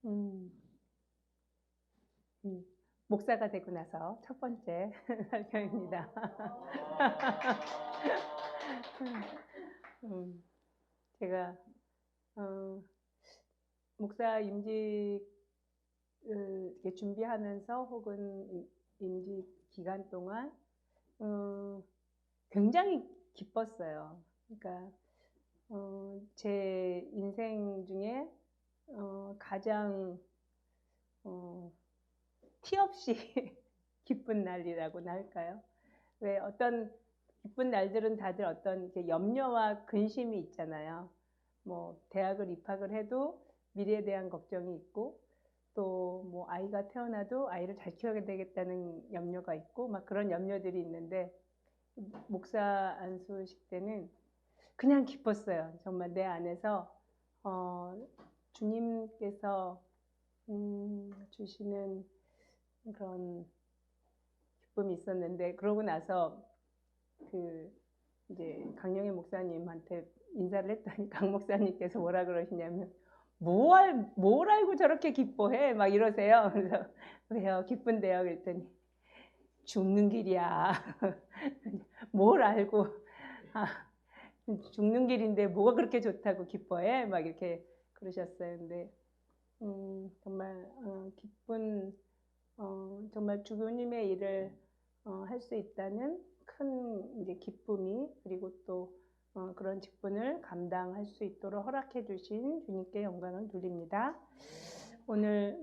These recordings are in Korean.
음, 목사가 되고 나서 첫 번째 설교입니다. 제가 목사 임직 이렇게 준비하면서 혹은 임직 기간 동안 굉장히 기뻤어요. 그러니까 제 인생 중에 가장 티 없이 기쁜 날이라고나 할까요? 왜 어떤 기쁜 날들은 다들 어떤 이렇게 염려와 근심이 있잖아요. 뭐 대학을 입학을 해도 미래에 대한 걱정이 있고, 또 뭐 아이가 태어나도 아이를 잘 키워야 되겠다는 염려가 있고, 막 그런 염려들이 있는데, 목사 안수식 때는 그냥 기뻤어요. 정말 내 안에서 주님께서 주시는 그런 기쁨이 있었는데, 그러고 나서 이제 강영애 목사님한테 인사를 했더니 강 목사님께서 뭐라 그러시냐면, 뭘 알고 저렇게 기뻐해? 막 이러세요. 그래서 왜요? 기쁜데요? 그랬더니 죽는 길이야. 뭘 알고 죽는 길인데 뭐가 그렇게 좋다고 기뻐해? 막 이렇게 그러셨어요. 근데 정말 기쁜 정말 주님의 일을 할 수 있다는 큰 이제 기쁨이, 그리고 또 그런 직분을 감당할 수 있도록 허락해 주신 주님께 영광을 돌립니다. 오늘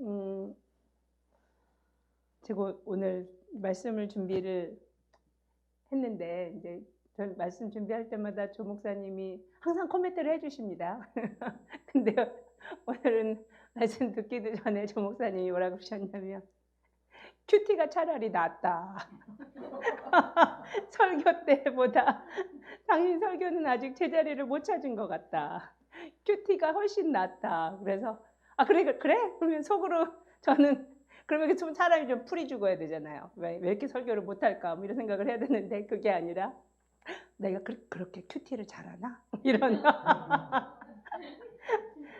제가 오늘 말씀을 준비를 했는데, 이제 전 말씀 준비할 때마다 조 목사님이 항상 코멘트를 해주십니다. 근데 오늘은 말씀 듣기도 전에 조 목사님이 뭐라 그러셨냐면, 큐티가 차라리 낫다. 설교 때보다 당신 설교는 아직 제자리를 못 찾은 것 같다. 큐티가 훨씬 낫다. 그래서 그래? 그러면 속으로 저는 그러면 좀 차라리 좀 풀이 죽어야 되잖아요. 왜 이렇게 설교를 못할까? 뭐 이런 생각을 해야 되는데, 그게 아니라 내가 그렇게 큐티를 잘하나? 이런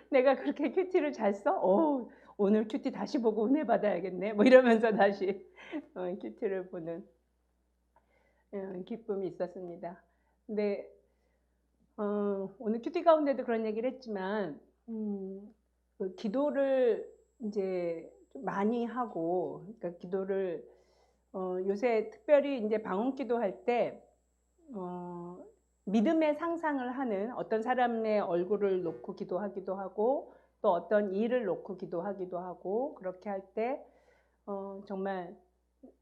내가 그렇게 큐티를 잘 써? 오늘 큐티 다시 보고 은혜 받아야겠네. 뭐 이러면서 다시 큐티를 보는 기쁨이 있었습니다. 근데 오늘 큐티 가운데도 그런 얘기를 했지만, 그 기도를 이제 좀 많이 하고, 그러니까 기도를 요새 특별히 이제 방언 기도할 때 믿음의 상상을 하는, 어떤 사람의 얼굴을 놓고 기도하기도 하고, 또 어떤 일을 놓고 기도하기도 하고, 그렇게 할 때 정말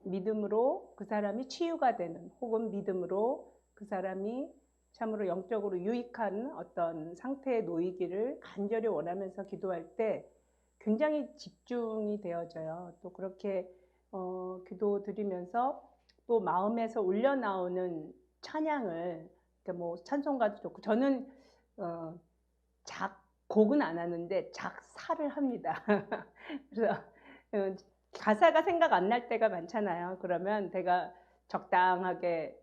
믿음으로 그 사람이 치유가 되는, 혹은 믿음으로 그 사람이 참으로 영적으로 유익한 어떤 상태에 놓이기를 간절히 원하면서 기도할 때 굉장히 집중이 되어져요. 또 그렇게 기도 드리면서 또 마음에서 울려 나오는 찬양을, 그러니까 뭐 찬송가도 좋고, 저는 작곡은 안 하는데 작사를 합니다. 그래서 가사가 생각 안 날 때가 많잖아요. 그러면 내가 적당하게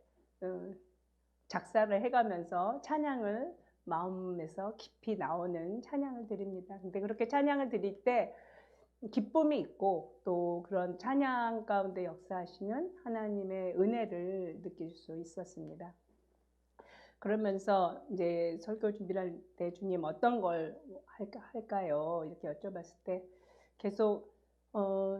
작사를 해가면서 찬양을 마음에서 깊이 나오는 찬양을 드립니다. 근데 그렇게 찬양을 드릴 때 기쁨이 있고, 또 그런 찬양 가운데 역사하시는 하나님의 은혜를 느낄 수 있었습니다. 그러면서 이제 설교 준비를 할 때 주님 어떤 걸 할까요? 이렇게 여쭤봤을 때 계속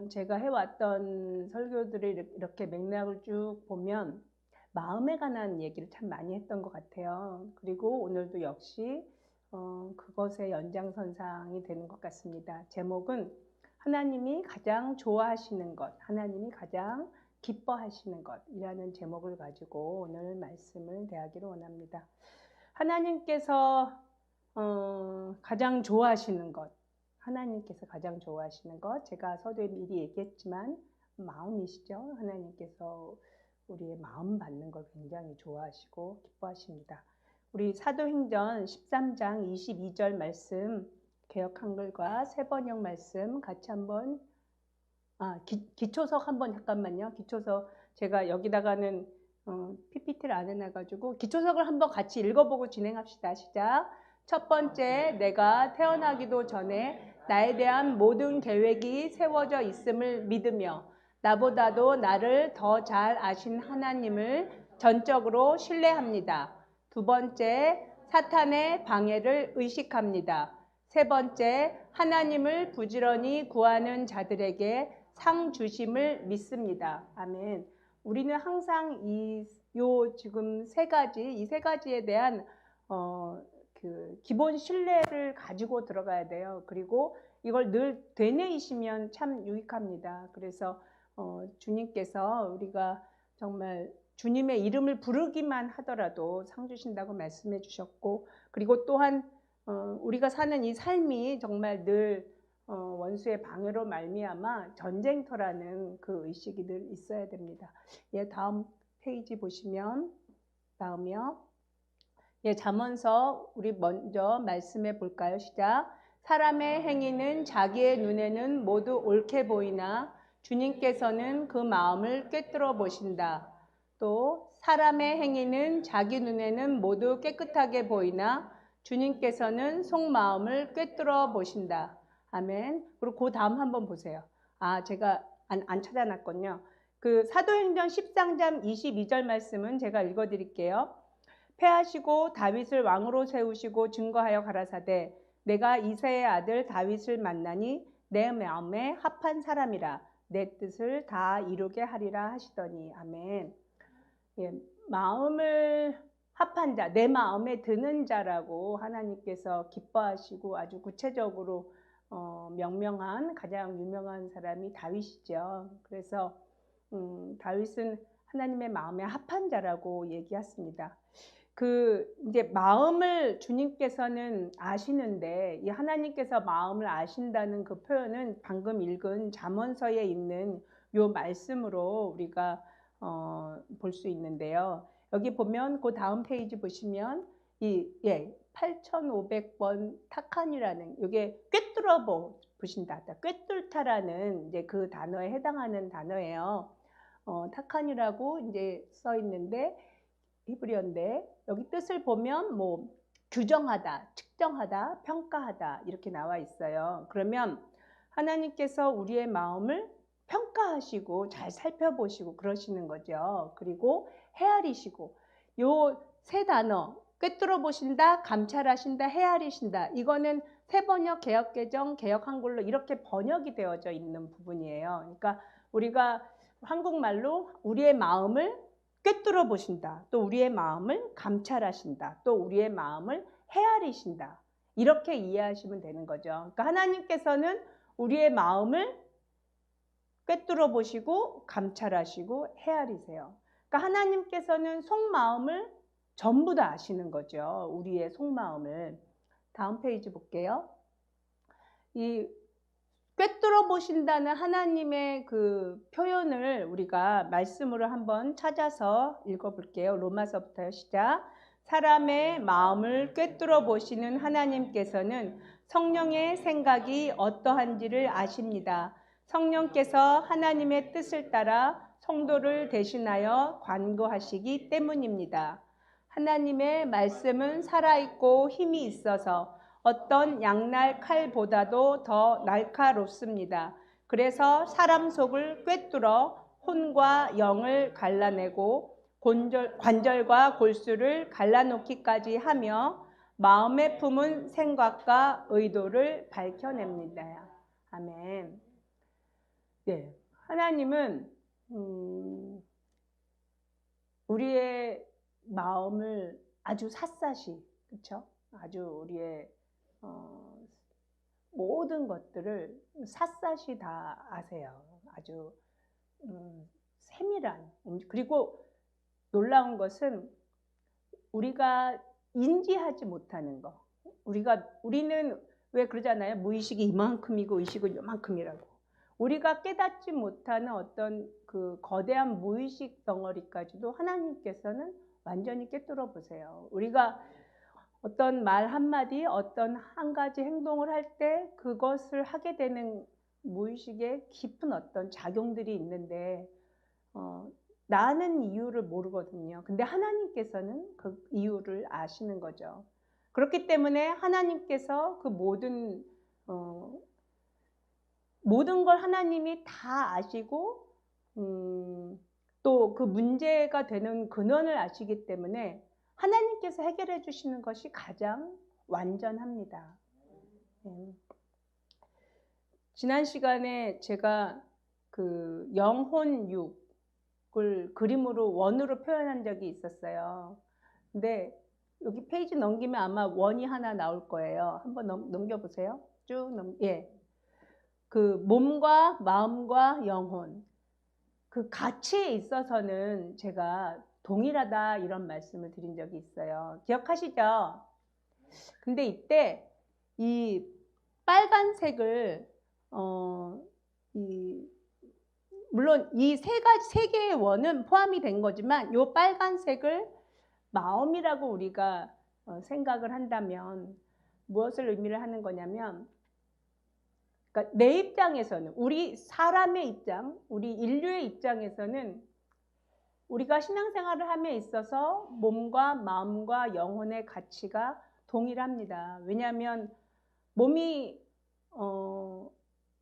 제가 해왔던 설교들을 이렇게 맥락을 쭉 보면 마음에 관한 얘기를 참 많이 했던 것 같아요. 그리고 오늘도 역시 그것의 연장선상이 되는 것 같습니다. 제목은 하나님이 가장 좋아하시는 것, 하나님이 가장 기뻐하시는 것이라는 제목을 가지고 오늘 말씀을 대하기를 원합니다. 하나님께서 가장 좋아하시는 것, 하나님께서 가장 좋아하시는 것, 제가 서두에 미리 얘기했지만 마음이시죠. 하나님께서 우리의 마음 받는 걸 굉장히 좋아하시고 기뻐하십니다. 우리 사도행전 13장 22절 말씀, 개역 한글과 새번역 말씀 같이 한번, 기초석 한번, 잠깐만요. 기초석 제가 여기다가는 PPT를 안 해놔가지고 기초석을 한번 같이 읽어보고 진행합시다. 시작. 첫 번째, 내가 태어나기도 전에 나에 대한 모든 계획이 세워져 있음을 믿으며 나보다도 나를 더 잘 아신 하나님을 전적으로 신뢰합니다. 두 번째, 사탄의 방해를 의식합니다. 세 번째, 하나님을 부지런히 구하는 자들에게 상 주심을 믿습니다. 아멘. 우리는 항상 지금 이 세 가지에 대한 기본 신뢰를 가지고 들어가야 돼요. 그리고 이걸 늘 되뇌이시면 참 유익합니다. 그래서 주님께서 우리가 정말 주님의 이름을 부르기만 하더라도 상 주신다고 말씀해 주셨고, 그리고 또한 우리가 사는 이 삶이 정말 늘 원수의 방해로 말미암아 전쟁터라는 그 의식이 늘 있어야 됩니다. 예, 다음 페이지 보시면 다음이요. 예, 잠언서 우리 먼저 말씀해 볼까요? 시작. 사람의 행위는 자기의 눈에는 모두 옳게 보이나 주님께서는 그 마음을 꿰뚫어 보신다. 또 사람의 행위는 자기 눈에는 모두 깨끗하게 보이나 주님께서는 속마음을 꿰뚫어 보신다. 아멘. 그리고 그 다음 한번 보세요. 제가 안 찾아놨군요. 그 사도행전 13장 22절 말씀은 제가 읽어드릴게요. 패하시고 다윗을 왕으로 세우시고 증거하여 가라사대 내가 이새의 아들 다윗을 만나니 내 마음에 합한 사람이라 내 뜻을 다 이루게 하리라 하시더니. 아멘. 예, 마음을 합한 자, 내 마음에 드는 자라고 하나님께서 기뻐하시고 아주 구체적으로 명명한 가장 유명한 사람이 다윗이죠. 그래서 다윗은 하나님의 마음에 합한 자라고 얘기했습니다. 이제 마음을 주님께서는 아시는데, 이 하나님께서 마음을 아신다는 그 표현은 방금 읽은 잠언서에 있는 요 말씀으로 우리가 볼 수 있는데요. 여기 보면 그 다음 페이지 보시면 8500번 타칸이라는, 이게 꿰뚫어 보신다, 꿰뚫다라는 이제 그 단어에 해당하는 단어예요. 타칸이라고 이제 써 있는데 히브리어인데, 여기 뜻을 보면 뭐 규정하다, 측정하다, 평가하다 이렇게 나와 있어요. 그러면 하나님께서 우리의 마음을 평가하시고 잘 살펴보시고 그러시는 거죠. 그리고 헤아리시고, 요 세 단어 꿰뚫어 보신다, 감찰하신다, 헤아리신다, 이거는 새번역, 개역개정, 개역한글로 이렇게 번역이 되어져 있는 부분이에요. 그러니까 우리가 한국말로 우리의 마음을 꿰뚫어 보신다, 또 우리의 마음을 감찰하신다, 또 우리의 마음을 헤아리신다, 이렇게 이해하시면 되는 거죠. 그러니까 하나님께서는 우리의 마음을 꿰뚫어 보시고 감찰하시고 헤아리세요. 그러니까 하나님께서는 속마음을 전부 다 아시는 거죠. 우리의 속마음을. 다음 페이지 볼게요. 이 꿰뚫어 보신다는 하나님의 그 표현을 우리가 말씀으로 한번 찾아서 읽어볼게요. 로마서부터요. 시작. 사람의 마음을 꿰뚫어 보시는 하나님께서는 성령의 생각이 어떠한지를 아십니다. 성령께서 하나님의 뜻을 따라 성도를 대신하여 관고하시기 때문입니다. 하나님의 말씀은 살아있고 힘이 있어서 어떤 양날 칼보다도 더 날카롭습니다. 그래서 사람 속을 꿰뚫어 혼과 영을 갈라내고 관절과 골수를 갈라놓기까지 하며 마음에 품은 생각과 의도를 밝혀냅니다. 아멘. 네, 하나님은 우리의 마음을 아주 샅샅이, 그렇죠? 아주 우리의 모든 것들을 샅샅이 다 아세요. 아주 세밀한. 그리고 놀라운 것은 우리가 인지하지 못하는 거. 우리는 왜 그러잖아요. 무의식이 이만큼이고 의식은 요만큼이라고. 우리가 깨닫지 못하는 어떤 그 거대한 무의식 덩어리까지도 하나님께서는 완전히 꿰뚫어 보세요. 우리가 어떤 말 한마디, 어떤 한 가지 행동을 할 때 그것을 하게 되는 무의식의 깊은 어떤 작용들이 있는데 나는 이유를 모르거든요. 근데 하나님께서는 그 이유를 아시는 거죠. 그렇기 때문에 하나님께서 그 모든 걸 하나님이 다 아시고 또 그 문제가 되는 근원을 아시기 때문에 하나님께서 해결해 주시는 것이 가장 완전합니다. 지난 시간에 제가 그 영혼 육을 그림으로 원으로 표현한 적이 있었어요. 근데 여기 페이지 넘기면 아마 원이 하나 나올 거예요. 한번 넘겨보세요. 예. 그 몸과 마음과 영혼, 그 가치에 있어서는 제가 동일하다 이런 말씀을 드린 적이 있어요. 기억하시죠? 근데 이때 이 빨간색을 물론 이 세 개의 원은 포함이 된 거지만 이 빨간색을 마음이라고 우리가 생각을 한다면 무엇을 의미를 하는 거냐면, 그러니까 내 입장에서는, 우리 사람의 입장, 우리 인류의 입장에서는 우리가 신앙생활을 함에 있어서 몸과 마음과 영혼의 가치가 동일합니다. 왜냐하면 몸이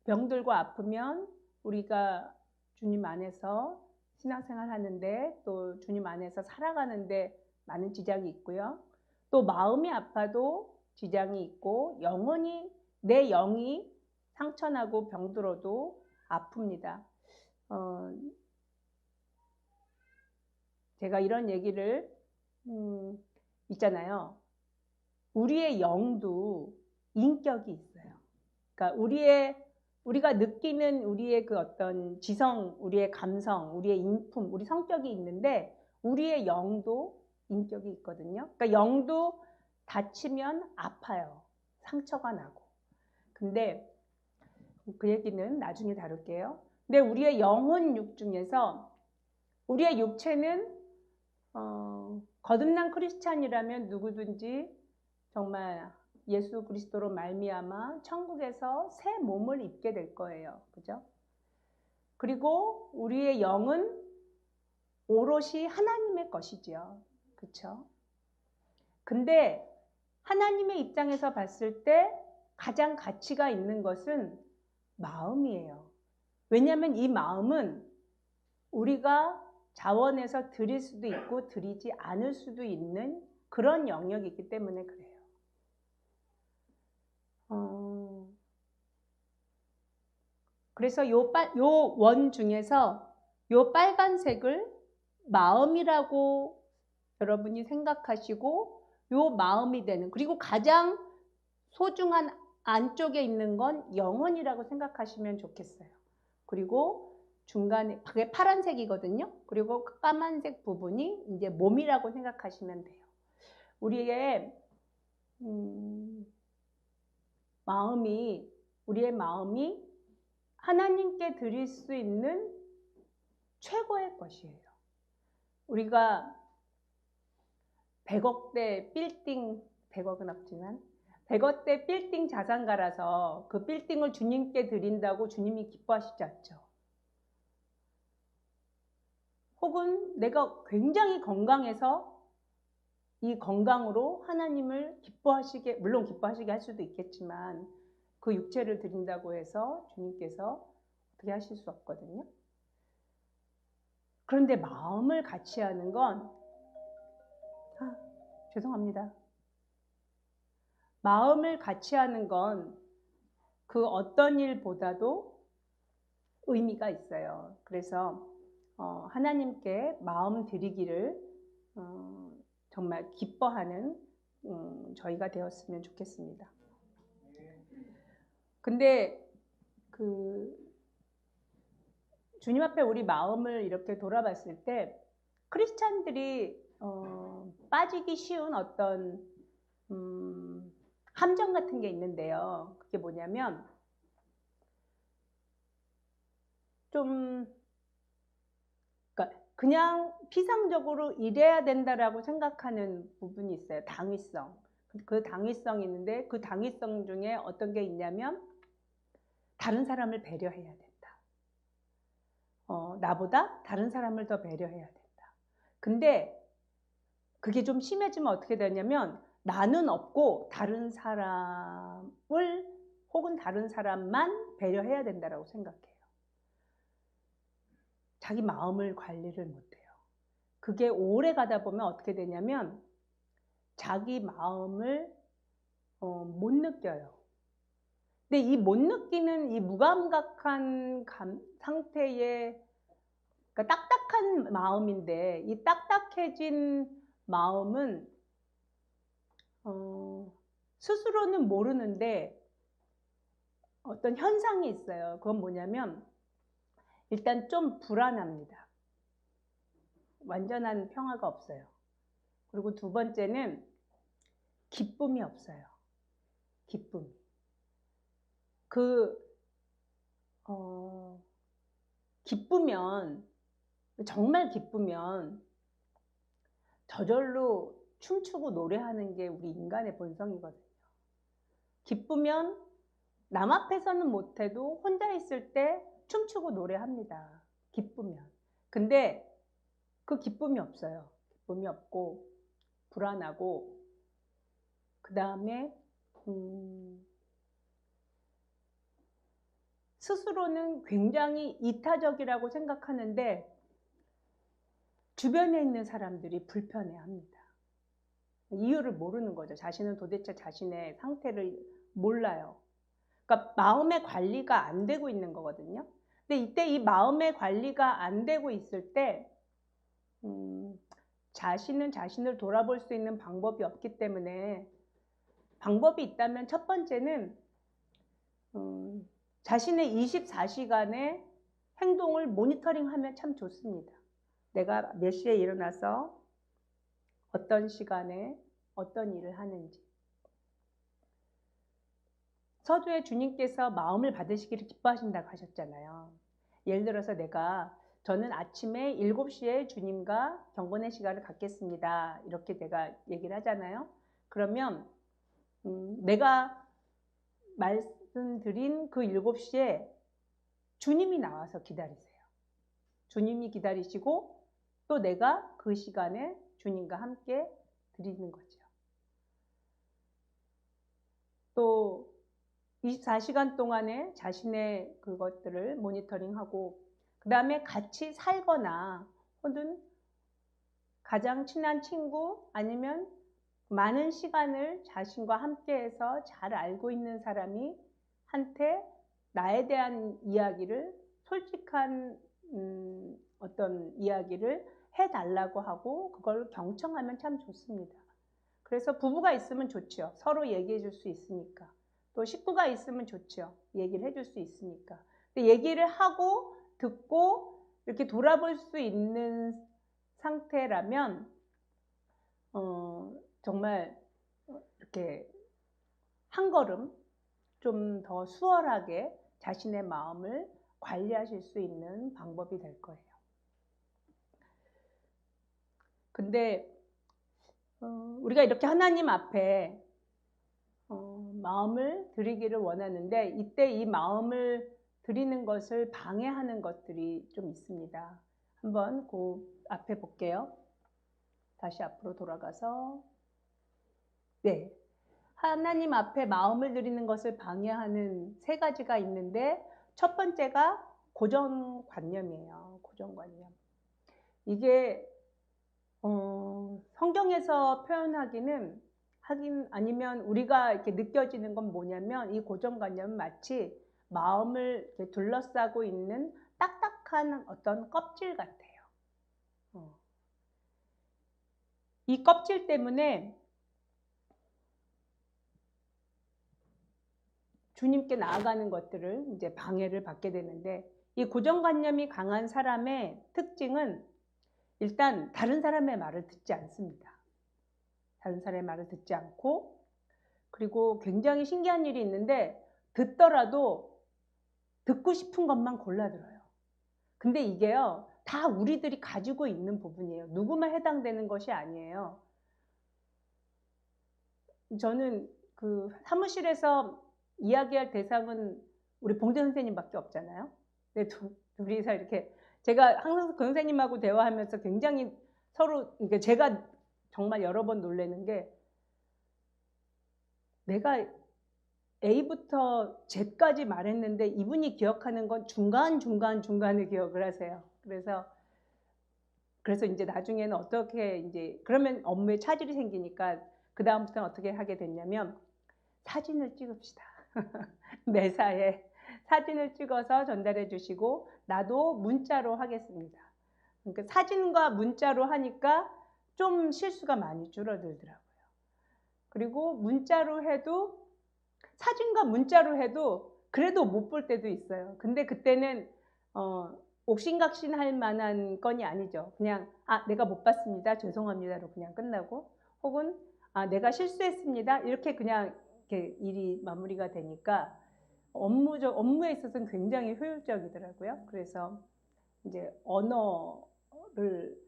병들고 아프면 우리가 주님 안에서 신앙생활 하는데 또 주님 안에서 살아가는데 많은 지장이 있고요. 또 마음이 아파도 지장이 있고 내 영이 상처나고 병들어도 아픕니다. 제가 이런 얘기를 있잖아요. 우리의 영도 인격이 있어요. 그러니까 우리가 느끼는 우리의 그 어떤 지성, 우리의 감성, 우리의 인품, 우리 성격이 있는데 우리의 영도 인격이 있거든요. 그러니까 영도 다치면 아파요. 상처가 나고. 근데 그 얘기는 나중에 다룰게요. 근데 우리의 영혼 육 중에서 우리의 육체는 거듭난 크리스찬이라면 누구든지 정말 예수 그리스도로 말미암아 천국에서 새 몸을 입게 될 거예요. 그죠? 그리고 우리의 영은 오롯이 하나님의 것이지요. 그렇죠? 근데 하나님의 입장에서 봤을 때 가장 가치가 있는 것은 마음이에요. 왜냐하면 이 마음은 우리가 자원해서 드릴 수도 있고 드리지 않을 수도 있는 그런 영역이기 때문에 그래요. 그래서 요 원 중에서 요 빨간색을 마음이라고 여러분이 생각하시고 요 마음이 되는, 그리고 가장 소중한 안쪽에 있는 건 영혼이라고 생각하시면 좋겠어요. 그리고 중간에 그게 파란색이거든요. 그리고 그 까만색 부분이 이제 몸이라고 생각하시면 돼요. 우리의 마음이 하나님께 드릴 수 있는 최고의 것이에요. 우리가 100억대 빌딩, 100억은 없지만 100억대 빌딩 자산가라서 그 빌딩을 주님께 드린다고 주님이 기뻐하시지 않죠. 혹은 내가 굉장히 건강해서 이 건강으로 하나님을 물론 기뻐하시게 할 수도 있겠지만 그 육체를 드린다고 해서 주님께서 어떻게 하실 수 없거든요. 그런데 마음을 같이 하는 건 죄송합니다. 마음을 같이 하는 건 그 어떤 일보다도 의미가 있어요. 그래서 하나님께 마음 드리기를 정말 기뻐하는 저희가 되었으면 좋겠습니다. 근데 주님 앞에 우리 마음을 이렇게 돌아봤을 때 크리스찬들이 빠지기 쉬운 어떤 함정 같은 게 있는데요. 그게 뭐냐면 그냥 피상적으로 이래야 된다라고 생각하는 부분이 있어요. 당위성. 그 당위성이 있는데 그 당위성 중에 어떤 게 있냐면 다른 사람을 배려해야 된다. 나보다 다른 사람을 더 배려해야 된다. 근데 그게 좀 심해지면 어떻게 되냐면 나는 없고 다른 사람을 혹은 다른 사람만 배려해야 된다고 생각해요. 자기 마음을 관리를 못해요. 그게 오래 가다 보면 어떻게 되냐면 자기 마음을 못 느껴요. 근데 이 못 느끼는 이 무감각한 상태의, 그러니까 딱딱한 마음인데, 이 딱딱해진 마음은 스스로는 모르는데 어떤 현상이 있어요. 그건 뭐냐면 일단 좀 불안합니다. 완전한 평화가 없어요. 그리고 두 번째는 기쁨이 없어요. 기쁨이. 기쁘면, 정말 기쁘면 저절로 춤추고 노래하는 게 우리 인간의 본성이거든요. 기쁘면 남 앞에서는 못해도 혼자 있을 때 춤추고 노래합니다. 기쁘면. 근데 그 기쁨이 없어요. 기쁨이 없고 불안하고, 그 다음에 스스로는 굉장히 이타적이라고 생각하는데 주변에 있는 사람들이 불편해합니다. 이유를 모르는 거죠. 자신은 도대체 자신의 상태를 몰라요. 그러니까 마음의 관리가 안 되고 있는 거거든요. 근데 이때 이 마음의 관리가 안 되고 있을 때 자신은 자신을 돌아볼 수 있는 방법이 없기 때문에, 방법이 있다면 첫 번째는 자신의 24시간의 행동을 모니터링하면 참 좋습니다. 내가 몇 시에 일어나서 어떤 시간에 어떤 일을 하는지. 서두에 주님께서 마음을 받으시기를 기뻐하신다고 하셨잖아요. 예를 들어서 저는 아침에 7시에 주님과 경건의 시간을 갖겠습니다. 이렇게 내가 얘기를 하잖아요. 그러면 내가 말씀드린 그 7시에 주님이 나와서 기다리세요. 주님이 기다리시고 또 내가 그 시간에 주님과 함께 드리는 거죠. 또 24시간 동안에 자신의 그것들을 모니터링하고, 그 다음에 같이 살거나 혹은 가장 친한 친구 아니면 많은 시간을 자신과 함께해서 잘 알고 있는 사람이 한테 나에 대한 이야기를, 솔직한 어떤 이야기를 해달라고 하고 그걸 경청하면 참 좋습니다. 그래서 부부가 있으면 좋죠. 서로 얘기해 줄 수 있으니까. 또 식구가 있으면 좋죠. 얘기를 해줄 수 있으니까. 근데 얘기를 하고 듣고 이렇게 돌아볼 수 있는 상태라면 정말 이렇게 한 걸음 좀 더 수월하게 자신의 마음을 관리하실 수 있는 방법이 될 거예요. 근데 우리가 이렇게 하나님 앞에 마음을 드리기를 원하는데, 이때 이 마음을 드리는 것을 방해하는 것들이 좀 있습니다. 한번 그 앞에 볼게요. 다시 앞으로 돌아가서, 네, 하나님 앞에 마음을 드리는 것을 방해하는 3가지가 있는데, 첫 번째가 고정관념이에요. 고정관념. 이게 성경에서 표현하기는 아니면 우리가 이렇게 느껴지는 건 뭐냐면, 이 고정관념은 마치 마음을 이렇게 둘러싸고 있는 딱딱한 어떤 껍질 같아요. 이 껍질 때문에 주님께 나아가는 것들을 이제 방해를 받게 되는데, 이 고정관념이 강한 사람의 특징은 일단 다른 사람의 말을 듣지 않습니다. 다른 사람의 말을 듣지 않고, 그리고 굉장히 신기한 일이 있는데 듣더라도 듣고 싶은 것만 골라 들어요. 근데 이게요, 다 우리들이 가지고 있는 부분이에요. 누구만 해당되는 것이 아니에요. 저는 그 사무실에서 이야기할 대상은 우리 봉재 선생님밖에 없잖아요. 근데 둘이서 이렇게, 제가 항상 그 선생님하고 대화하면서 굉장히 서로, 그러니까 제가 정말 여러 번 놀라는 게, 내가 A부터 Z까지 말했는데 이분이 기억하는 건 중간을 기억을 하세요. 그래서 이제 나중에는 어떻게 이제 그러면 업무에 차질이 생기니까 그 다음부터는 어떻게 하게 됐냐면 사진을 찍읍시다. 매사에 사진을 찍어서 전달해 주시고 나도 문자로 하겠습니다. 그러니까 사진과 문자로 하니까 좀 실수가 많이 줄어들더라고요. 그리고 문자로 해도 사진과 문자로 해도 그래도 못 볼 때도 있어요. 근데 그때는 옥신각신 할 만한 건이 아니죠. 그냥 내가 못 봤습니다. 죄송합니다로 그냥 끝나고 혹은 내가 실수했습니다. 이렇게 그냥 이렇게 일이 마무리가 되니까 업무에 있어서는 굉장히 효율적이더라고요. 그래서 이제 언어를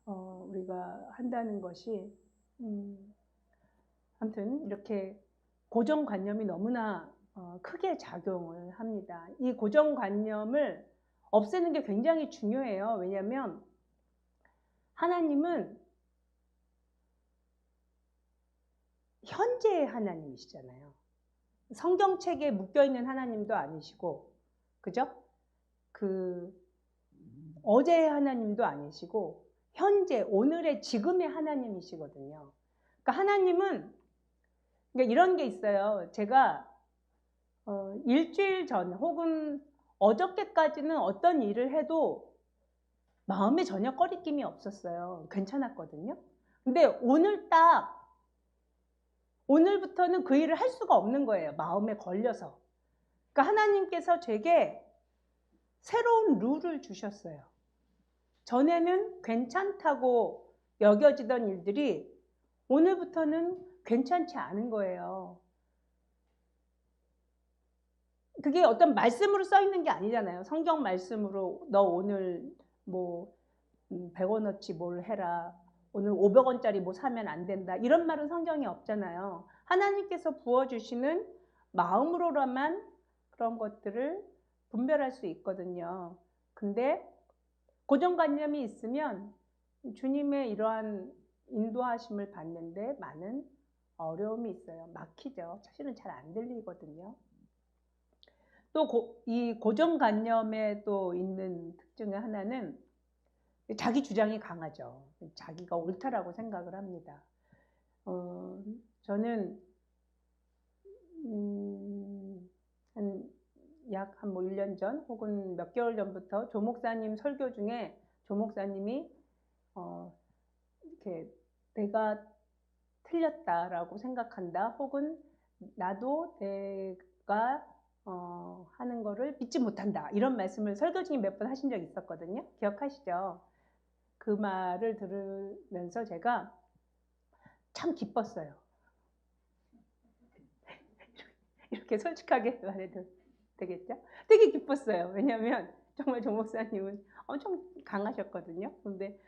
우리가 한다는 것이 아무튼 이렇게 고정관념이 너무나 크게 작용을 합니다. 이 고정관념을 없애는 게 굉장히 중요해요. 왜냐하면 하나님은 현재의 하나님이시잖아요. 성경책에 묶여있는 하나님도 아니시고, 그죠? 어제의 하나님도 아니시고, 현재, 오늘의 지금의 하나님이시거든요. 그러니까 하나님은 그러니까 이런 게 있어요. 제가 일주일 전 혹은 어저께까지는 어떤 일을 해도 마음에 전혀 꺼리낌이 없었어요. 괜찮았거든요. 근데 오늘부터는 그 일을 할 수가 없는 거예요. 마음에 걸려서. 그러니까 하나님께서 제게 새로운 룰을 주셨어요. 전에는 괜찮다고 여겨지던 일들이 오늘부터는 괜찮지 않은 거예요. 그게 어떤 말씀으로 써 있는 게 아니잖아요. 성경 말씀으로 너 오늘 뭐 100원어치 뭘 해라. 오늘 500원짜리 뭐 사면 안 된다. 이런 말은 성경에 없잖아요. 하나님께서 부어주시는 마음으로만 그런 것들을 분별할 수 있거든요. 근데 고정관념이 있으면 주님의 이러한 인도하심을 받는데 많은 어려움이 있어요. 막히죠. 사실은 잘 안 들리거든요. 또 이 고정관념에 또 있는 특징의 하나는 자기 주장이 강하죠. 자기가 옳다라고 생각을 합니다. 저는 약 한 1년 전 혹은 몇 개월 전부터 조 목사님 설교 중에 조 목사님이 이렇게 내가 틀렸다라고 생각한다 혹은 나도 내가 하는 거를 믿지 못한다 이런 말씀을 설교 중에 몇 번 하신 적이 있었거든요. 기억하시죠? 그 말을 들으면서 제가 참 기뻤어요. 이렇게 솔직하게 말해도 되겠죠? 되게 기뻤어요. 왜냐하면 정말 조 목사님은 엄청 강하셨거든요. 근데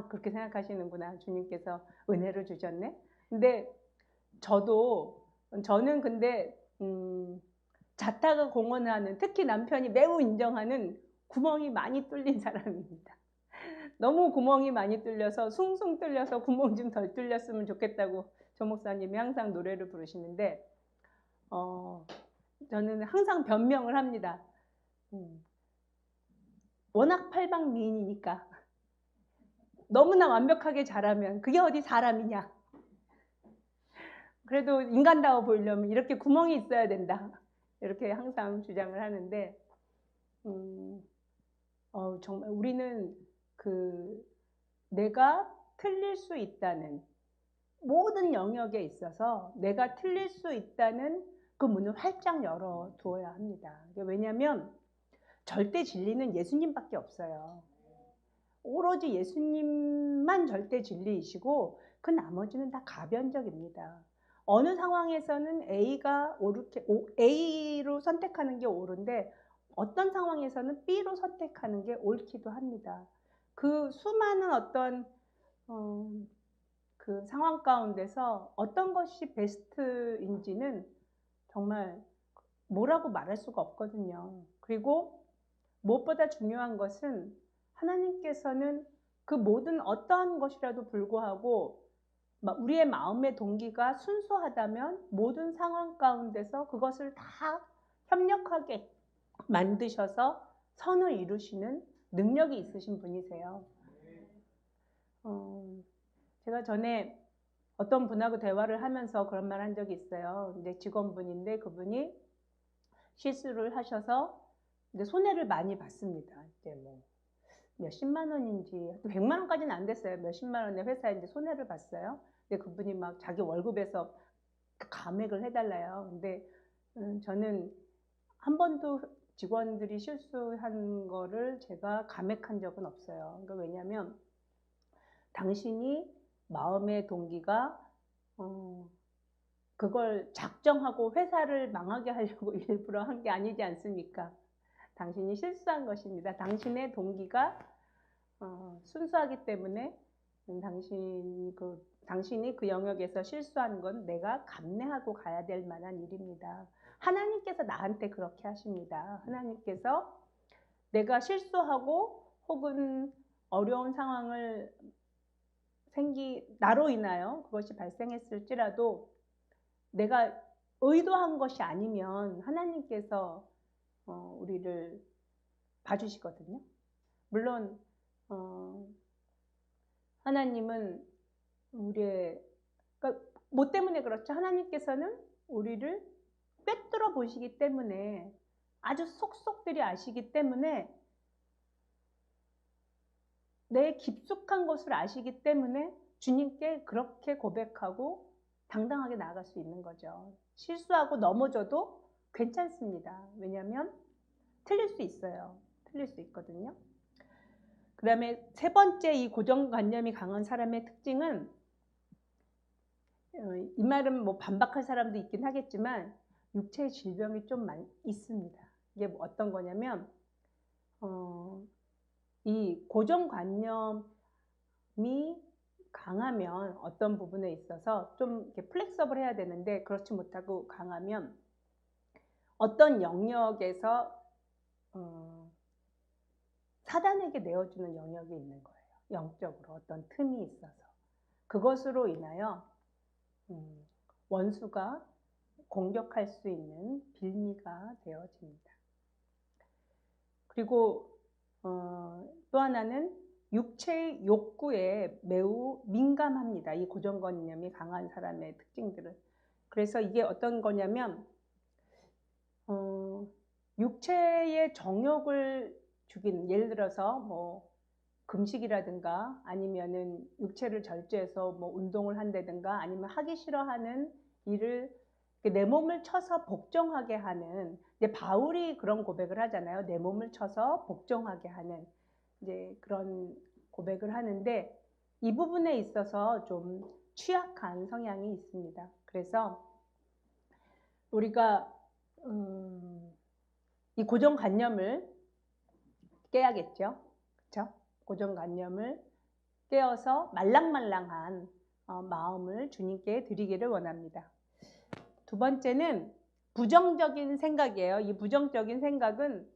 그렇게 생각하시는구나. 주님께서 은혜를 주셨네. 근데 저는 근데 자타가 공언하는 특히 남편이 매우 인정하는 구멍이 많이 뚫린 사람입니다. 너무 구멍이 많이 뚫려서 숭숭 뚫려서 구멍 좀 덜 뚫렸으면 좋겠다고 조 목사님이 항상 노래를 부르시는데 저는 항상 변명을 합니다. 워낙 팔방미인이니까 너무나 완벽하게 잘하면 그게 어디 사람이냐. 그래도 인간다워 보이려면 이렇게 구멍이 있어야 된다. 이렇게 항상 주장을 하는데 정말 우리는 내가 틀릴 수 있다는 모든 영역에 있어서 내가 틀릴 수 있다는 그 문을 활짝 열어두어야 합니다. 왜냐하면 절대 진리는 예수님밖에 없어요. 오로지 예수님만 절대 진리이시고 그 나머지는 다 가변적입니다. 어느 상황에서는 A로 선택하는 게 옳은데 어떤 상황에서는 B로 선택하는 게 옳기도 합니다. 그 수많은 어떤 그 상황 가운데서 어떤 것이 베스트인지는 정말 뭐라고 말할 수가 없거든요. 그리고 무엇보다 중요한 것은 하나님께서는 그 모든 어떠한 것이라도 불구하고 우리의 마음의 동기가 순수하다면 모든 상황 가운데서 그것을 다 협력하게 만드셔서 선을 이루시는 능력이 있으신 분이세요. 제가 전에 어떤 분하고 대화를 하면서 그런 말 한 적이 있어요. 이제 직원분인데 그분이 실수를 하셔서 이제 손해를 많이 봤습니다. 이제 뭐 몇십만 원인지 100만 원까지는 안 됐어요. 몇십만 원의 회사에 이제 손해를 봤어요. 근데 그분이 막 자기 월급에서 감액을 해달라요. 근데 저는 한 번도 직원들이 실수한 거를 제가 감액한 적은 없어요. 그러니까 왜냐하면 당신이 마음의 동기가 그걸 작정하고 회사를 망하게 하려고 일부러 한 게 아니지 않습니까? 당신이 실수한 것입니다. 당신의 동기가 순수하기 때문에 당신이 그 영역에서 실수한 건 내가 감내하고 가야 될 만한 일입니다. 하나님께서 나한테 그렇게 하십니다. 하나님께서 내가 실수하고 혹은 어려운 상황을 나로 인하여 그것이 발생했을지라도 내가 의도한 것이 아니면 하나님께서 우리를 봐주시거든요. 물론 하나님은 그러니까 뭐 때문에 그렇죠? 하나님께서는 우리를 꿰뚫어 보시기 때문에 아주 속속들이 아시기 때문에 내 깊숙한 것을 아시기 때문에 주님께 그렇게 고백하고 당당하게 나아갈 수 있는 거죠. 실수하고 넘어져도 괜찮습니다. 왜냐하면 틀릴 수 있어요. 틀릴 수 있거든요. 그 다음에 세 번째 이 고정관념이 강한 사람의 특징은 이 말은 뭐 반박할 사람도 있긴 하겠지만 육체의 질병이 좀 있습니다. 이게 어떤 거냐면 이 고정관념이 강하면 어떤 부분에 있어서 좀 이렇게 플렉서블 해야 되는데 그렇지 못하고 강하면 어떤 영역에서 사단에게 내어주는 영역이 있는 거예요. 영적으로 어떤 틈이 있어서 그것으로 인하여 원수가 공격할 수 있는 빌미가 되어집니다. 그리고 또 하나는 육체의 욕구에 매우 민감합니다. 이 고정관념이 강한 사람의 특징들은. 그래서 이게 어떤 거냐면 육체의 정욕을 죽이는, 예를 들어서 뭐 금식이라든가 아니면은 육체를 절제해서 뭐 운동을 한다든가 아니면 하기 싫어하는 일을 내 몸을 쳐서 복종하게 하는, 이제 바울이 그런 고백을 하잖아요. 내 몸을 쳐서 복종하게 하는 이제 그런 고백을 하는데 이 부분에 있어서 좀 취약한 성향이 있습니다. 그래서 우리가 이 고정관념을 깨야겠죠. 그렇죠? 고정관념을 깨어서 말랑말랑한 마음을 주님께 드리기를 원합니다. 두 번째는 부정적인 생각이에요. 이 부정적인 생각은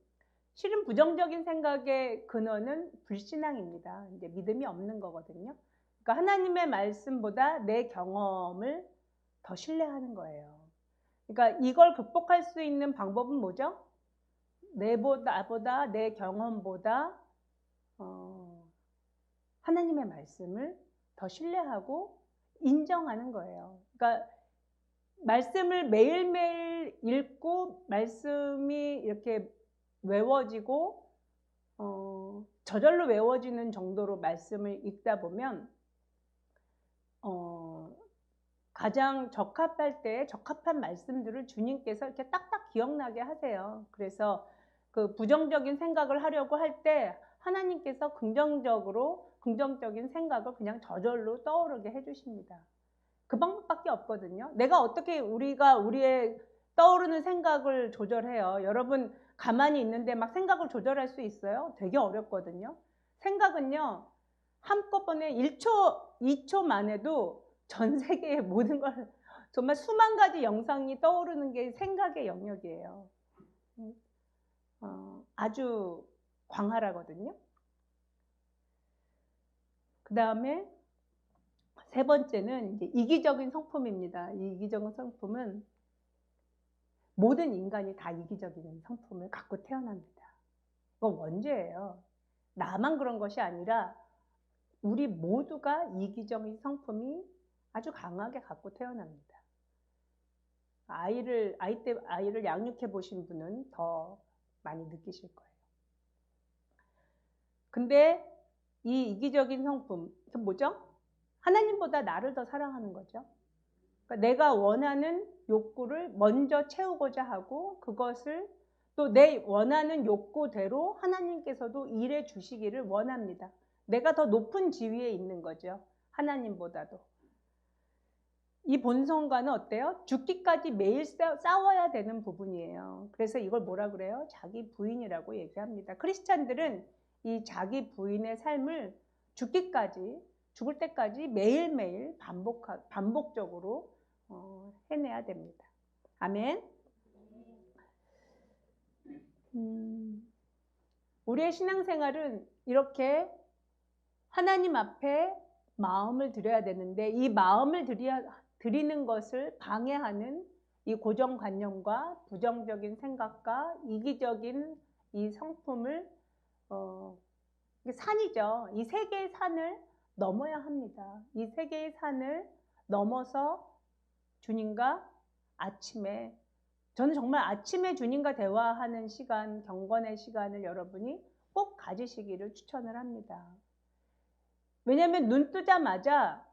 실은 부정적인 생각의 근원은 불신앙입니다. 이제 믿음이 없는 거거든요. 그러니까 하나님의 말씀보다 내 경험을 더 신뢰하는 거예요. 그러니까 이걸 극복할 수 있는 방법은 뭐죠? 나보다 내 경험보다 하나님의 말씀을 더 신뢰하고 인정하는 거예요. 그러니까 말씀을 매일매일 읽고 말씀이 이렇게 외워지고 저절로 외워지는 정도로 말씀을 읽다 보면 가장 적합할 때 적합한 말씀들을 주님께서 이렇게 딱딱 기억나게 하세요. 그래서 그 부정적인 생각을 하려고 할 때 하나님께서 긍정적인 생각을 그냥 저절로 떠오르게 해주십니다. 그 방법밖에 없거든요. 내가 어떻게 우리의 떠오르는 생각을 조절해요? 여러분 가만히 있는데 막 생각을 조절할 수 있어요? 되게 어렵거든요. 생각은요, 한꺼번에 1초, 2초만 해도 전 세계의 모든 걸 정말 수만 가지 영상이 떠오르는 게 생각의 영역이에요. 아주 광활하거든요. 그 다음에 세 번째는 이제 이기적인 성품입니다. 이 이기적인 성품은 모든 인간이 다 이기적인 성품을 갖고 태어납니다. 그건 원죄예요. 나만 그런 것이 아니라 우리 모두가 이기적인 성품이 아주 강하게 갖고 태어납니다. 아이를 양육해 보신 분은 더 많이 느끼실 거예요. 근데 이 이기적인 성품, 그 뭐죠? 하나님보다 나를 더 사랑하는 거죠. 그러니까 내가 원하는 욕구를 먼저 채우고자 하고 그것을 또 내 원하는 욕구대로 하나님께서도 일해 주시기를 원합니다. 내가 더 높은 지위에 있는 거죠. 하나님보다도. 이 본성과는 어때요? 죽기까지 매일 싸워야 되는 부분이에요. 그래서 이걸 뭐라 그래요? 자기 부인이라고 얘기합니다. 크리스찬들은 이 자기 부인의 삶을 죽을 때까지 매일매일 반복적으로 해내야 됩니다. 아멘. 우리의 신앙생활은 이렇게 하나님 앞에 마음을 드려야 되는데 이 마음을 드리는 것을 방해하는 이 고정관념과 부정적인 생각과 이기적인 이 성품을 산이죠. 이 세 개의 산을 넘어야 합니다. 이 세 개의 산을 넘어서 주님과 아침에, 저는 정말 아침에 주님과 대화하는 시간, 경건의 시간을 여러분이 꼭 가지시기를 추천을 합니다. 왜냐하면 눈 뜨자마자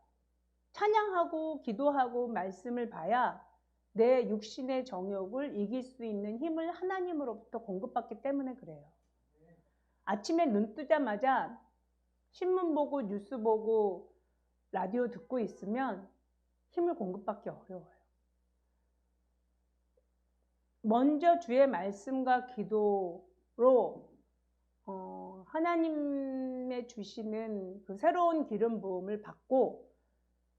찬양하고 기도하고 말씀을 봐야 내 육신의 정욕을 이길 수 있는 힘을 하나님으로부터 공급받기 때문에 그래요. 아침에 눈 뜨자마자 신문 보고 뉴스 보고 라디오 듣고 있으면 힘을 공급받기 어려워요. 먼저 주의 말씀과 기도로 하나님의 주시는 그 새로운 기름 부음을 받고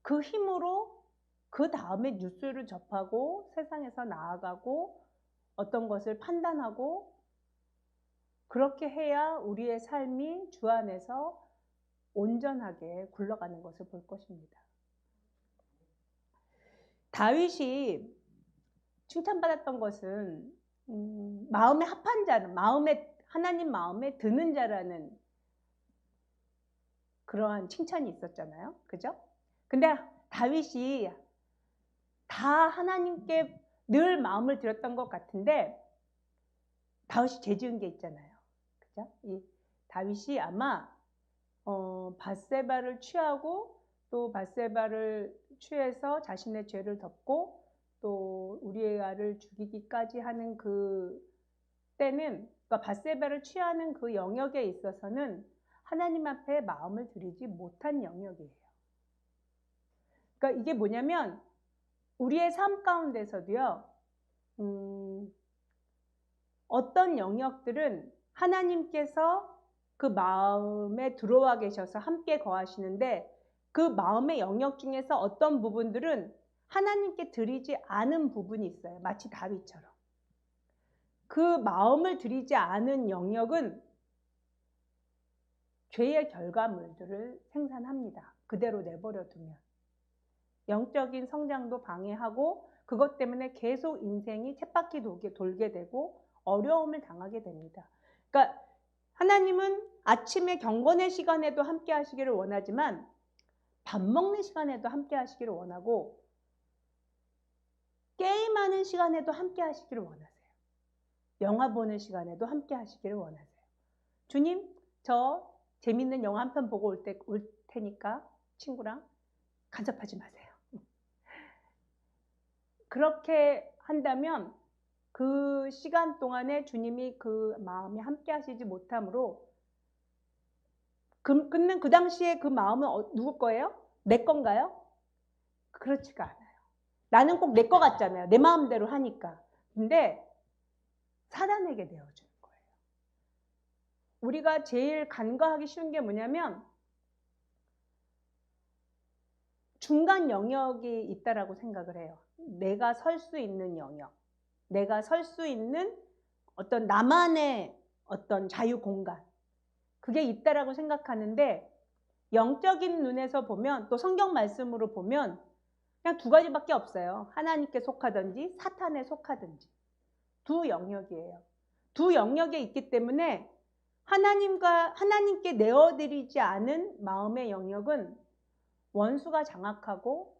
그 힘으로 그 다음에 뉴스를 접하고 세상에서 나아가고 어떤 것을 판단하고 그렇게 해야 우리의 삶이 주 안에서 온전하게 굴러가는 것을 볼 것입니다. 다윗이 칭찬받았던 것은 마음에 합한 자는, 하나님 마음에 드는 자라는 그러한 칭찬이 있었잖아요. 그죠? 근데 다윗이 다 하나님께 늘 마음을 드렸던 것 같은데 다윗이 죄 지은 게 있잖아요. 그죠? 이 다윗이 아마 밧세바를 취하고 또 밧세바를 취해서 자신의 죄를 덮고 또 우리아를 죽이기까지 하는 그 때는, 그러니까 밧세바를 취하는 그 영역에 있어서는 하나님 앞에 마음을 드리지 못한 영역이에요. 그러니까 이게 뭐냐면 우리의 삶 가운데서도요, 어떤 영역들은 하나님께서 그 마음에 들어와 계셔서 함께 거하시는데 그 마음의 영역 중에서 어떤 부분들은 하나님께 드리지 않은 부분이 있어요. 마치 다윗처럼. 그 마음을 드리지 않은 영역은 죄의 결과물들을 생산합니다. 그대로 내버려 두면. 영적인 성장도 방해하고 그것 때문에 계속 인생이 쳇바퀴 돌게 되고 어려움을 당하게 됩니다. 그러니까 하나님은 아침에 경건의 시간에도 함께 하시기를 원하지만 밥 먹는 시간에도 함께 하시기를 원하고 게임하는 시간에도 함께 하시기를 원하세요. 영화 보는 시간에도 함께 하시기를 원하세요. 주님, 저 재밌는 영화 한 편 보고 올 테니까 친구랑 간섭하지 마세요. 그렇게 한다면 그 시간 동안에 주님이 그 마음에 함께 하시지 못하므로 끊는 그 당시에 그 마음은 누구 거예요? 내 건가요? 그렇지가 않아요. 나는 꼭 내 거 같잖아요. 내 마음대로 하니까. 근데 사단에게 내어주는 거예요. 우리가 제일 간과하기 쉬운 게 뭐냐면 중간 영역이 있다라고 생각을 해요. 내가 설 수 있는 영역, 내가 설 수 있는 어떤 나만의 어떤 자유 공간, 그게 있다라고 생각하는데 영적인 눈에서 보면 또 성경 말씀으로 보면 그냥 두 가지밖에 없어요. 하나님께 속하든지 사탄에 속하든지. 두 영역이에요. 두 영역에 있기 때문에 하나님께 내어드리지 않은 마음의 영역은 원수가 장악하고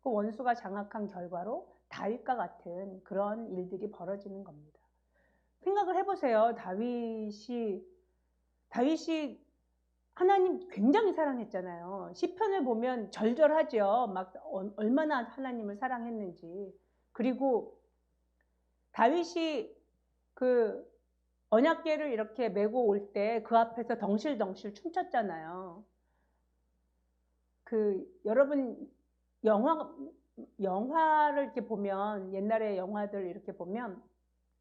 그 원수가 장악한 결과로 다윗과 같은 그런 일들이 벌어지는 겁니다. 생각을 해보세요. 다윗이 하나님 굉장히 사랑했잖아요. 시편을 보면 절절하죠. 막 얼마나 하나님을 사랑했는지. 그리고 다윗이 그 언약궤를 이렇게 메고 올 때 그 앞에서 덩실덩실 춤췄잖아요. 여러분 영화를 이렇게 보면, 옛날의 영화들 이렇게 보면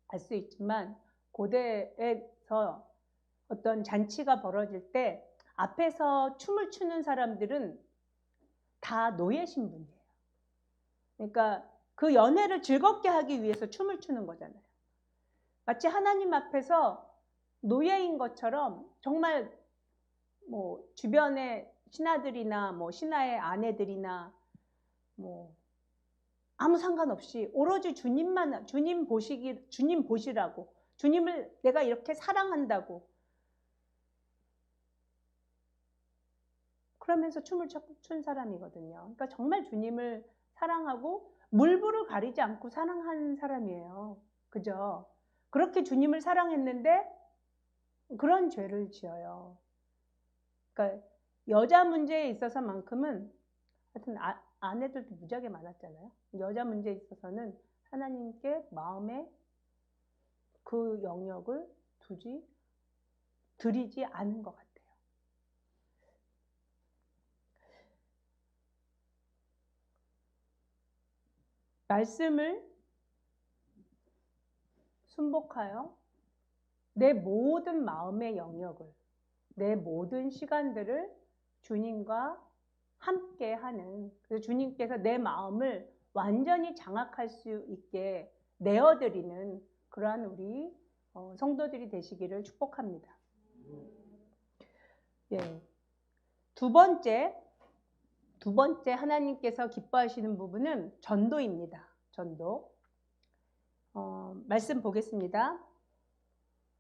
알 수 있지만 고대에서 어떤 잔치가 벌어질 때 앞에서 춤을 추는 사람들은 다 노예 신분이에요. 그러니까 그 연회를 즐겁게 하기 위해서 춤을 추는 거잖아요. 마치 하나님 앞에서 노예인 것처럼 정말 뭐 주변의 신하들이나 뭐 신하의 아내들이나 뭐 아무 상관없이 오로지 주님 보시라고, 주님을 내가 이렇게 사랑한다고 그러면서 춤을 춘 사람이거든요. 그러니까 정말 주님을 사랑하고 물불을 가리지 않고 사랑한 사람이에요. 그죠? 그렇게 주님을 사랑했는데 그런 죄를 지어요. 그러니까 여자 문제에 있어서만큼은 하여튼 아내들도 무지하게 많았잖아요. 여자 문제에 있어서는 하나님께 마음에 그 영역을 드리지 않은 것 같아요. 말씀을 순복하여 내 모든 마음의 영역을, 내 모든 시간들을 주님과 함께 하는, 그래서 주님께서 내 마음을 완전히 장악할 수 있게 내어드리는 그러한 우리 성도들이 되시기를 축복합니다. 예. 두 번째 하나님께서 기뻐하시는 부분은 전도입니다. 전도. 말씀 보겠습니다.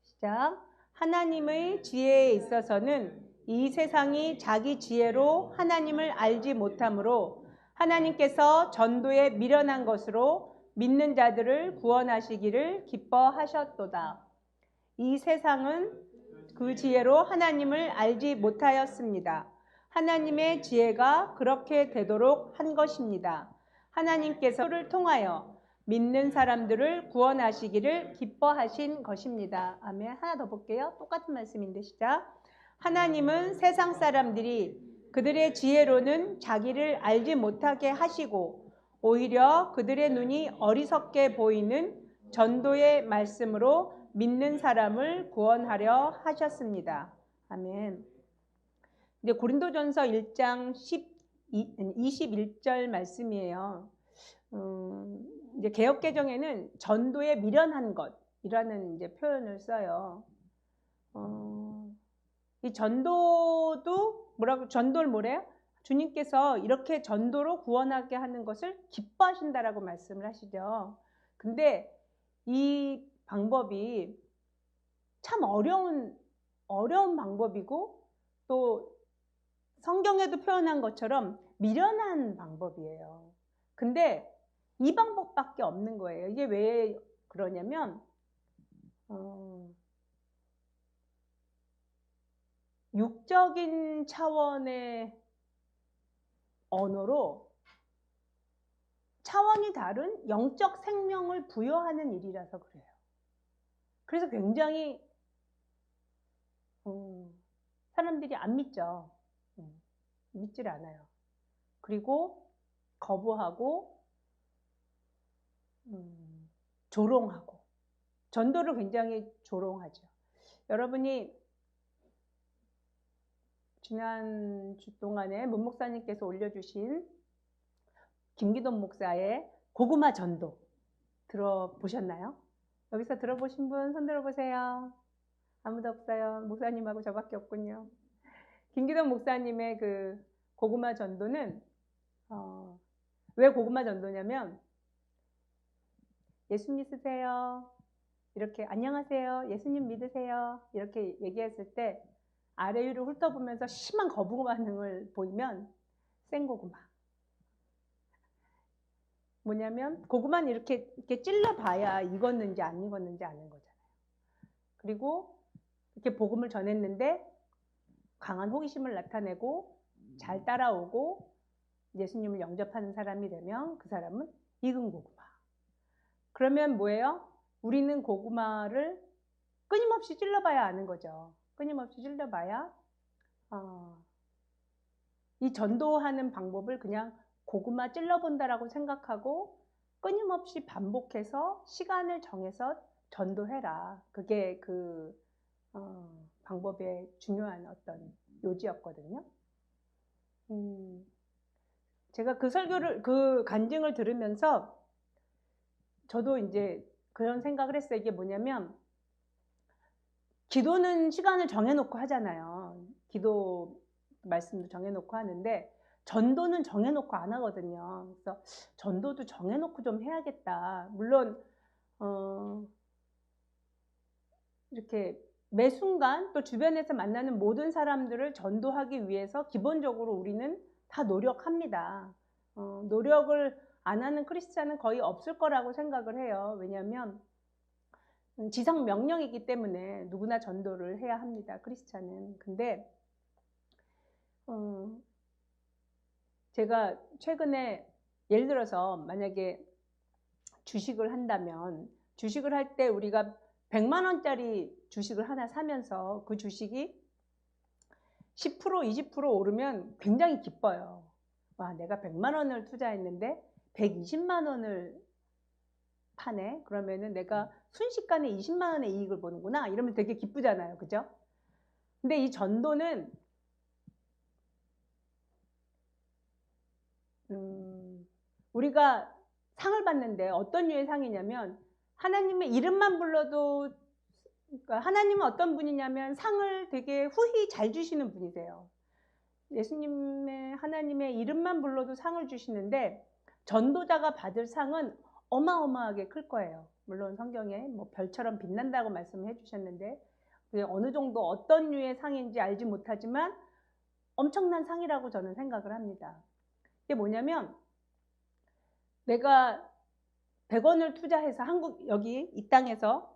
시작. 하나님의 지혜에 있어서는 이 세상이 자기 지혜로 하나님을 알지 못하므로 하나님께서 전도에 미련한 것으로 믿는 자들을 구원하시기를 기뻐하셨도다. 이 세상은 그 지혜로 하나님을 알지 못하였습니다. 하나님의 지혜가 그렇게 되도록 한 것입니다. 하나님께서를 통하여 믿는 사람들을 구원하시기를 기뻐하신 것입니다. 아멘. 하나 더 볼게요. 똑같은 말씀인데 시작. 하나님은 세상 사람들이 그들의 지혜로는 자기를 알지 못하게 하시고 오히려 그들의 눈이 어리석게 보이는 전도의 말씀으로 믿는 사람을 구원하려 하셨습니다. 아멘. 이제 고린도전서 1장 21절 말씀이에요. 이제 개역개정에는 전도에 미련한 것이라는 이제 표현을 써요. 이 전도도 전도를 뭐래요? 주님께서 이렇게 전도로 구원하게 하는 것을 기뻐하신다라고 말씀을 하시죠. 근데 이 방법이 참 어려운 방법이고 또 성경에도 표현한 것처럼 미련한 방법이에요. 근데 이 방법밖에 없는 거예요. 이게 왜 그러냐면 육적인 차원의 언어로 차원이 다른 영적 생명을 부여하는 일이라서 그래요. 그래서 굉장히 사람들이 안 믿죠. 믿질 않아요. 그리고 거부하고 조롱하고 전도를 굉장히 조롱하죠. 여러분이 지난 주 동안에 문 목사님께서 올려주신 김기돈 목사의 고구마 전도 들어보셨나요? 여기서 들어보신 분 손 들어보세요. 아무도 없어요. 목사님하고 저밖에 없군요. 김기덕 목사님의 그 고구마 전도는 왜 고구마 전도냐면 예수 믿으세요. 이렇게 안녕하세요. 예수님 믿으세요. 이렇게 얘기했을 때 아래 위로 훑어보면서 심한 거부 반응을 보이면 센 고구마. 뭐냐면 고구마는 이렇게 찔러봐야 익었는지 안 익었는지 아는 거잖아요. 그리고 이렇게 복음을 전했는데 강한 호기심을 나타내고 잘 따라오고 예수님을 영접하는 사람이 되면 그 사람은 익은 고구마. 그러면 뭐예요? 우리는 고구마를 끊임없이 찔러봐야 아는 거죠. 끊임없이 찔러봐야 이 전도하는 방법을 그냥 고구마 찔러본다라고 생각하고 끊임없이 반복해서 시간을 정해서 전도해라. 그게 그 방법의 중요한 어떤 요지였거든요. 제가 그 설교를, 그 간증을 들으면서 저도 이제 그런 생각을 했어요. 이게 뭐냐면 기도는 시간을 정해놓고 하잖아요. 기도 말씀도 정해놓고 하는데 전도는 정해놓고 안 하거든요. 그래서 전도도 정해놓고 좀 해야겠다. 물론 이렇게 매 순간 또 주변에서 만나는 모든 사람들을 전도하기 위해서 기본적으로 우리는 다 노력합니다. 노력을 안 하는 크리스찬은 거의 없을 거라고 생각을 해요. 왜냐하면 지상 명령이기 때문에 누구나 전도를 해야 합니다. 크리스찬은. 근데 제가 최근에 예를 들어서 만약에 주식을 한다면 주식을 할 때 우리가 100만 원짜리 주식을 하나 사면서 그 주식이 10% 20% 오르면 굉장히 기뻐요. 와, 내가 100만 원을 투자했는데 120만 원을 파네. 그러면은 내가 순식간에 20만 원의 이익을 보는구나. 이러면 되게 기쁘잖아요. 그죠? 근데 이 전도는 우리가 상을 받는데 어떤 류의 상이냐면 하나님의 이름만 불러도, 그러니까 하나님은 어떤 분이냐면 상을 되게 후히 잘 주시는 분이세요. 예수님의 하나님의 이름만 불러도 상을 주시는데 전도자가 받을 상은 어마어마하게 클 거예요. 물론 성경에 뭐 별처럼 빛난다고 말씀해 주셨는데 그게 어느 정도 어떤 류의 상인지 알지 못하지만 엄청난 상이라고 저는 생각을 합니다. 이게 뭐냐면 내가 100원을 투자해서 여기 이 땅에서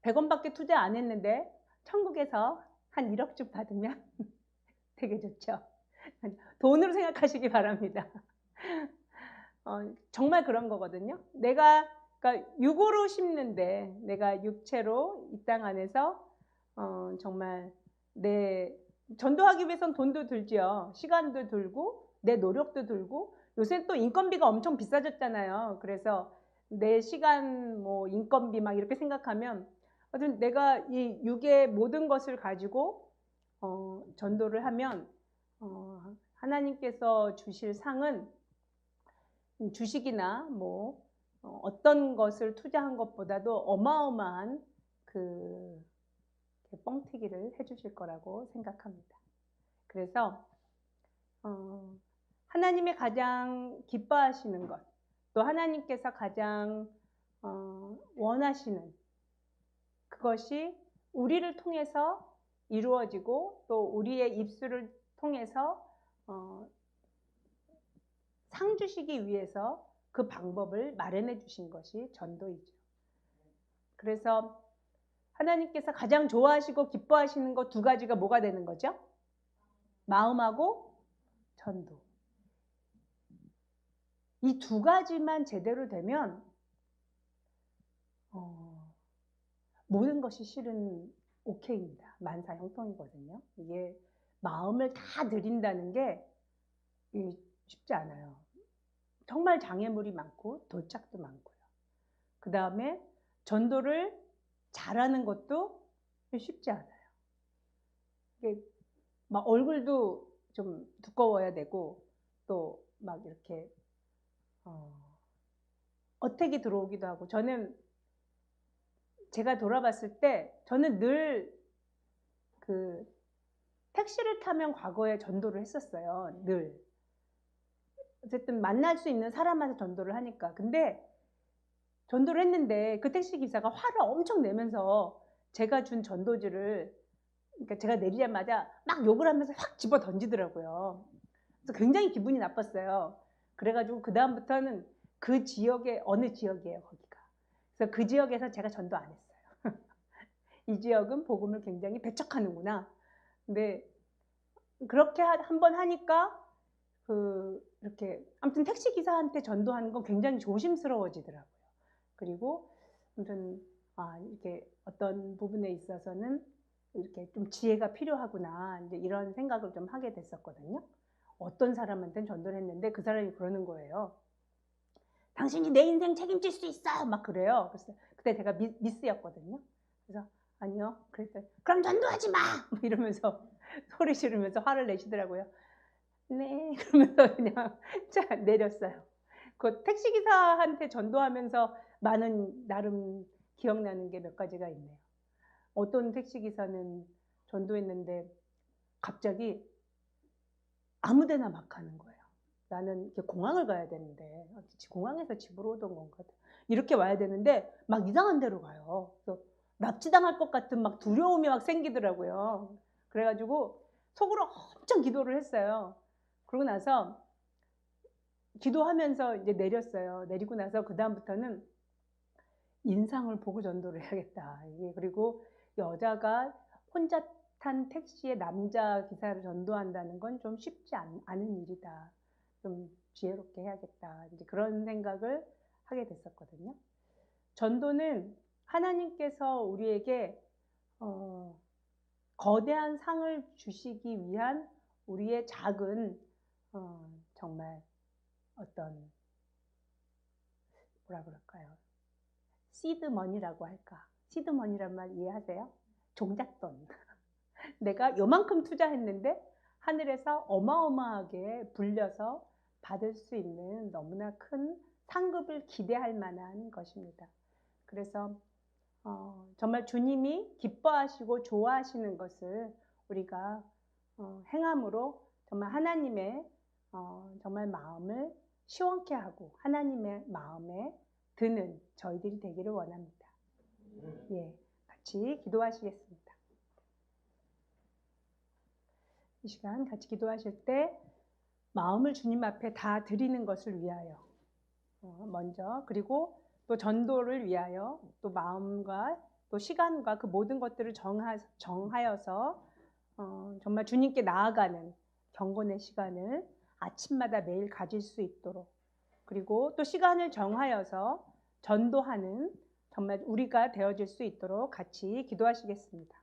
100원밖에 투자 안 했는데 천국에서 한 1억씩 받으면 되게 좋죠. 돈으로 생각하시기 바랍니다. 정말 그런 거거든요. 내가 그러니까 육으로 심는데 내가 육체로 이 땅 안에서 정말 내 전도하기 위해선 돈도 들죠. 시간도 들고 내 노력도 들고 요새 또 인건비가 엄청 비싸졌잖아요. 그래서 내 시간 뭐 인건비 막 이렇게 생각하면 하여튼 내가 이 육의 모든 것을 가지고 전도를 하면 하나님께서 주실 상은 주식이나 뭐 어떤 것을 투자한 것보다도 어마어마한 그 뻥튀기를 해주실 거라고 생각합니다. 그래서 하나님이 가장 기뻐하시는 것, 또 하나님께서 가장 원하시는 그것이 우리를 통해서 이루어지고 또 우리의 입술을 통해서 상 주시기 위해서 그 방법을 마련해 주신 것이 전도이죠. 그래서 하나님께서 가장 좋아하시고 기뻐하시는 것 두 가지가 뭐가 되는 거죠? 마음하고 전도. 이 두 가지만 제대로 되면 모든 것이 실은 오케이입니다. 만사형통이거든요. 이게 마음을 다 드린다는 게 쉽지 않아요. 정말 장애물이 많고 도착도 많고요. 그 다음에 전도를 잘하는 것도 쉽지 않아요. 이게 막 얼굴도 좀 두꺼워야 되고 또 막 이렇게 어택이 들어오기도 하고 저는 제가 돌아봤을 때 저는 늘 그 택시를 타면 과거에 전도를 했었어요. 늘. 어쨌든 만날 수 있는 사람한테 전도를 하니까. 근데 전도를 했는데 그 택시 기사가 화를 엄청 내면서 제가 준 전도지를, 그러니까 제가 내리자마자 막 욕을 하면서 확 집어 던지더라고요. 그래서 굉장히 기분이 나빴어요. 그래가지고 그 다음부터는 그 지역의 어느 지역이에요, 거기가. 그래서 그 지역에서 제가 전도 안 했어요. 이 지역은 복음을 굉장히 배척하는구나. 근데 그렇게 한번 하니까 이렇게 아무튼 택시 기사한테 전도하는 건 굉장히 조심스러워지더라고요. 그리고 아무튼 이렇게 어떤 부분에 있어서는 이렇게 좀 지혜가 필요하구나, 이제 이런 생각을 좀 하게 됐었거든요. 어떤 사람한테는 전도를 했는데 그 사람이 그러는 거예요. 당신이 내 인생 책임질 수 있어! 막 그래요. 그래서 그때 제가 미스였거든요. 그래서 아니요. 그랬더니 그럼 전도하지 마! 이러면서 소리 지르면서 화를 내시더라고요. 네. 그러면서 그냥 자 내렸어요. 그 택시기사한테 전도하면서 많은 나름 기억나는 게 몇 가지가 있네요. 어떤 택시기사는 전도했는데 갑자기 아무 데나 막 가는 거예요. 나는 이렇게 공항을 가야 되는데, 공항에서 집으로 오던 건가, 이렇게 와야 되는데 막 이상한 데로 가요. 그래서 납치당할 것 같은 막 두려움이 막 생기더라고요. 그래가지고 속으로 엄청 기도를 했어요. 그러고 나서 기도하면서 이제 내렸어요. 내리고 나서 그 다음부터는 인상을 보고 전도를 해야겠다. 그리고 여자가 혼자 탄 택시에 남자 기사를 전도한다는 건 좀 쉽지 않은 일이다. 좀 지혜롭게 해야겠다. 이제 그런 생각을 하게 됐었거든요. 전도는 하나님께서 우리에게 거대한 상을 주시기 위한 우리의 작은 정말 어떤 뭐라 그럴까요? 시드머니라고 할까? 시드머니란 말 이해하세요? 종잣돈. 내가 요만큼 투자했는데 하늘에서 어마어마하게 불려서 받을 수 있는 너무나 큰 상급을 기대할 만한 것입니다. 그래서 정말 주님이 기뻐하시고 좋아하시는 것을 우리가 행함으로 정말 하나님의 정말 마음을 시원케 하고 하나님의 마음에 드는 저희들이 되기를 원합니다. 예, 같이 기도하시겠습니다. 이 시간 같이 기도하실 때 마음을 주님 앞에 다 드리는 것을 위하여 먼저, 그리고 또 전도를 위하여, 또 마음과 또 시간과 그 모든 것들을 정하여서 정말 주님께 나아가는 경건의 시간을 아침마다 매일 가질 수 있도록, 그리고 또 시간을 정하여서 전도하는 정말 우리가 되어질 수 있도록 같이 기도하시겠습니다.